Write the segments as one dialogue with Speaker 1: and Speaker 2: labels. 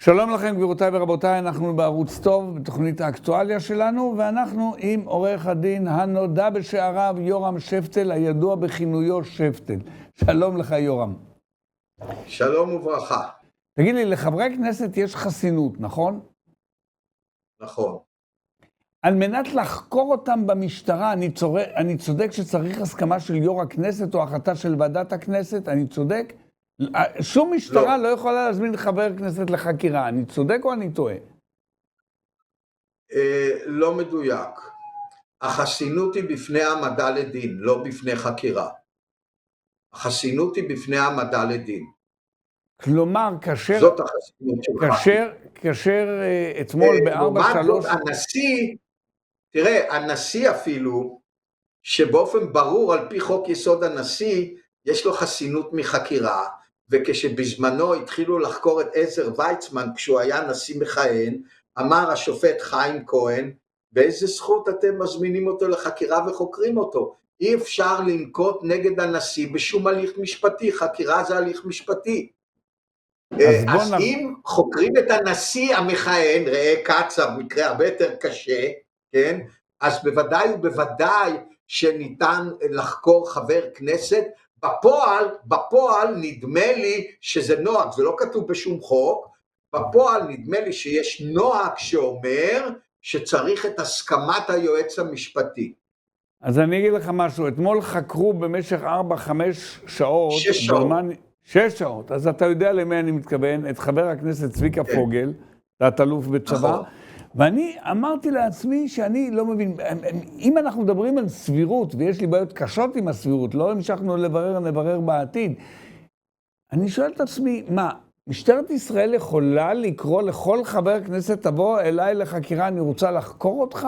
Speaker 1: שלום לכם גבירותיי ורבותיי, אנחנו בערוץ טוב בתוכנית האקטואליה שלנו, ואנחנו עם עורך הדין הנודע בשעריו יורם שפטל, הידוע בכינויו שפטל. שלום לך יורם.
Speaker 2: שלום וברכה.
Speaker 1: תגיד לי, לחברי הכנסת יש חסינות, נכון?
Speaker 2: נכון.
Speaker 1: על מנת לחקור אותם במשטרה, אני צודק שצריך הסכמה של יו"ר הכנסת או החלטה של ועדת הכנסת? אני צודק? שום משטרה לא יכולה להזמין חבר כנסת לחקירה. אני צודק או אני טועה?
Speaker 2: לא מדויק. החסינות היא בפני העמדה לדין, לא בפני חקירה. החסינות היא בפני העמדה לדין.
Speaker 1: כלומר,
Speaker 2: זאת החסינות שלך.
Speaker 1: כאשר אתמול ב-4-3...
Speaker 2: הנשיא אפילו, שבאופן ברור על פי חוק יסוד הנשיא, יש לו חסינות מחקירה, וכשבזמנו התחילו לחקור את עזר ויצמן, כשהוא היה נשיא מכהן, אמר השופט חיים כהן, באיזה זכות אתם מזמינים אותו לחקירה וחוקרים אותו? אי אפשר לנקוט נגד הנשיא בשום הליך משפטי, חקירה זה הליך משפטי. אז אם חוקרים את הנשיא המכהן, ראה קצב, מקרה הרבה יותר קשה, כן? אז בוודאי ובוודאי שניתן לחקור חבר כנסת. בפועל נדמה לי שזה נוהג, זה לא כתוב בשום חוק, בפועל נדמה לי שיש נוהג שאומר שצריך את הסכמת היועץ המשפטי.
Speaker 1: אז אני אגיד לך משהו, אתמול חקרו במשך 4-5 שעות.
Speaker 2: 6 שעות.
Speaker 1: 6 שעות, אז אתה יודע למי אני מתכוון, את חבר הכנסת צביקה פוגל, תת-אלוף בצבא,
Speaker 2: נכון.
Speaker 1: ואני אמרתי לעצמי שאני לא מבין, אם אנחנו מדברים על סבירות, ויש לי בעיות קשות עם הסבירות, לא המשכנו נברר בעתיד, אני שואל את עצמי, מה, משטרת ישראל יכולה לקרוא לכל חבר כנסת, תבוא אליי לחקירה, אני רוצה לחקור אותך?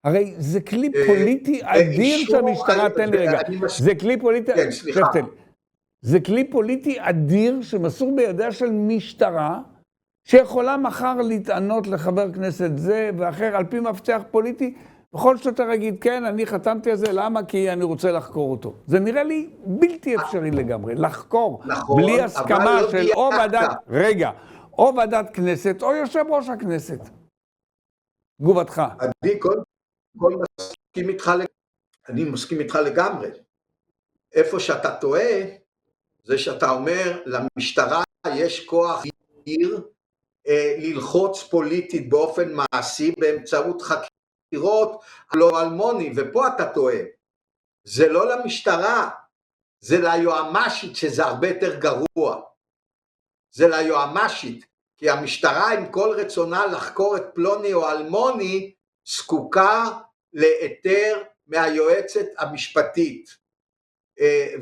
Speaker 1: הרי זה כלי פוליטי אדיר שהמשטרה, תן לי רגע, זה כלי פוליטי,
Speaker 2: כן, סליחה.
Speaker 1: זה כלי פוליטי אדיר שמסור בידיה של משטרה, שיכולה מחר להתענות לחבר כנסת זה ואחר, על פי מפתח פוליטי, בכל שוטר יגיד, כן, אני חתמתי על זה, למה? כי אני רוצה לחקור אותו. זה נראה לי בלתי אפשרי לגמרי, לחקור,
Speaker 2: נכון,
Speaker 1: בלי הסכמה של או או ועדת כנסת, או יושב ראש הכנסת. תגובתך.
Speaker 2: אני מסכים איתך לגמרי. איפה שאתה טועה, זה שאתה אומר, למשטרה יש כוח ללחוץ פוליטית באופן מעשי באמצעות חקירות לא אלמוני, ופה אתה טועה. זה לא למשטרה, זה ליועמ"שית, שזה הרבה יותר גרוע. זה ליועמ"שית, כי המשטרה עם כל רצונה לחקור את פלוני או אלמוני, זקוקה להיתר מהיועצת המשפטית.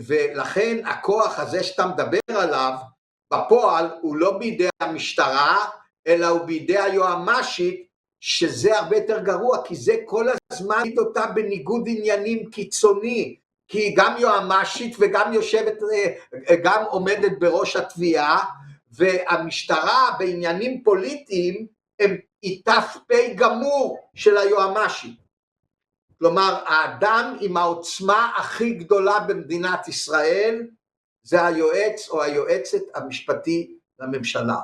Speaker 2: ולכן הכוח הזה שאתה מדבר עליו, בפועל הוא לא בידי המשטרה, אלא הוא בידי היועמ"שית, שזה הרבה יותר גרוע, כי זה כל הזמן אותה בניגוד עניינים קיצוני, כי היא גם יועמ"שית וגם גם עומדת בראש התביעה, והמשטרה בעניינים פוליטיים היא ת"פ גמור של היועמ"שית. כלומר, האדם עם העוצמה הכי גדולה במדינת ישראל, זה היועץ או היועצת המשפטי לממשלה.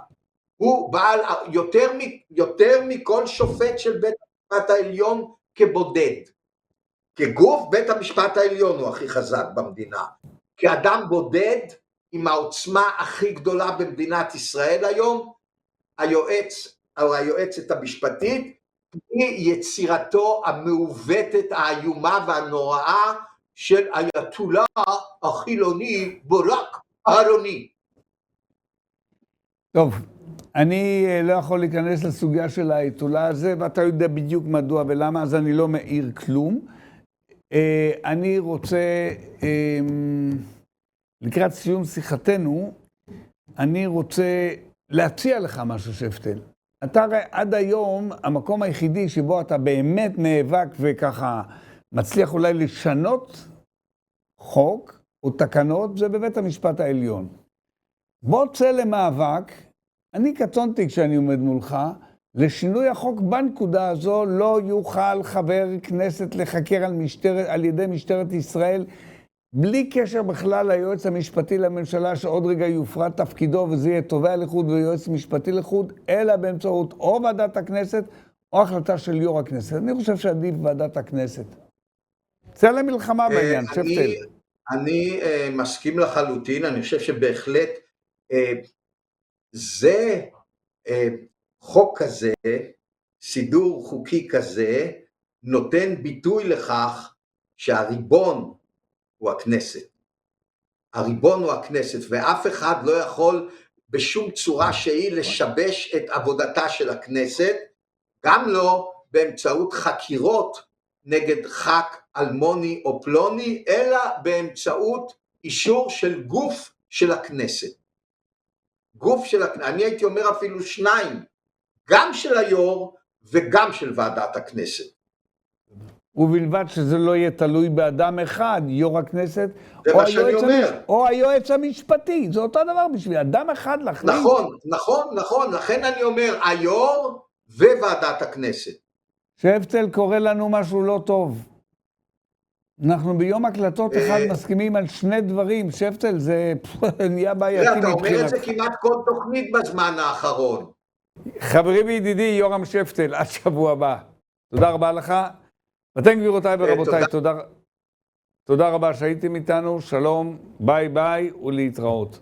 Speaker 2: הוא בעל יותר מכל שופט של בית המשפט העליון כבודד. כגוף בית המשפט העליון הוא הכי חזק במדינה. כאדם בודד עם העוצמה הכי גדולה במדינת ישראל היום, היועץ או היועצת המשפטית, היא יצירתו המעוותת, האיומה והנוראה של האייתוללה החילוני ברק אהרוני.
Speaker 1: טוב, אני לא יכול להיכנס לסוגיה של האייתוללה הזה, ואתה יודע בדיוק מדוע ולמה, אז אני לא מעיר כלום. אני רוצה, לקראת סיום שיחתנו, אני רוצה להציע לך משהו שפטל. אתה הרי עד היום, המקום היחידי שבו אתה באמת נאבק וככה מצליח אולי לשנות חוק או תקנות, זה בבית המשפט העליון. בוא צא למאבק, אני קטונתי כשאני עומד מולך, לשינוי החוק בנקודה הזו לא יוכל חבר כנסת לחקר על ידי משטרת ישראל בלי קשר בכלל ליועץ המשפטי לממשלה, שעוד רגע יופרד תפקידו וזה יהיה תובע לחוד ויועץ משפטי לחוד, אלא באמצעות או ועדת הכנסת או החלטה של יו"ר הכנסת. אני חושב שעדיף ועדת הכנסת. צא למלחמה בעניין, שפטל.
Speaker 2: אני מסכים לחלוטין, אני חושב שבהחלט זה חוק כזה, סידור חוקי כזה, נותן ביטוי לכך שהריבון הוא הכנסת. הריבון הוא הכנסת, ואף אחד לא יכול בשום צורה שהיא לשבש את עבודתה של הכנסת, גם לא באמצעות חקירות נגד ח"כ אלמוני או פלוני, אלא באמצעות אישור של גוף של הכנסת. גוף של הכנסת, אני הייתי אומר אפילו שניים, גם של היו"ר וגם של ועדת הכנסת.
Speaker 1: ובלבד שזה לא יהיה תלוי באדם אחד, יו"ר הכנסת, או היועץ המשפטי. זה אותו דבר בשביל אדם אחד להחליט.
Speaker 2: נכון, לכן אני אומר, היו"ר וועדת הכנסת.
Speaker 1: שפטל קורא לנו משהו לא טוב. אנחנו ביום הקלטות אחד מסכימים על שני דברים. שפטל, זה נהיה בעייתי מבחינת.
Speaker 2: אתה אומר את זה כמעט כל תוכנית בזמן האחרון.
Speaker 1: חברי וידידי יורם שפטל, עד שבוע הבא. תודה רבה לך. ואתם גבירותיי ורבותיי, תודה רבה שהייתם איתנו. שלום, ביי ביי ולהתראות.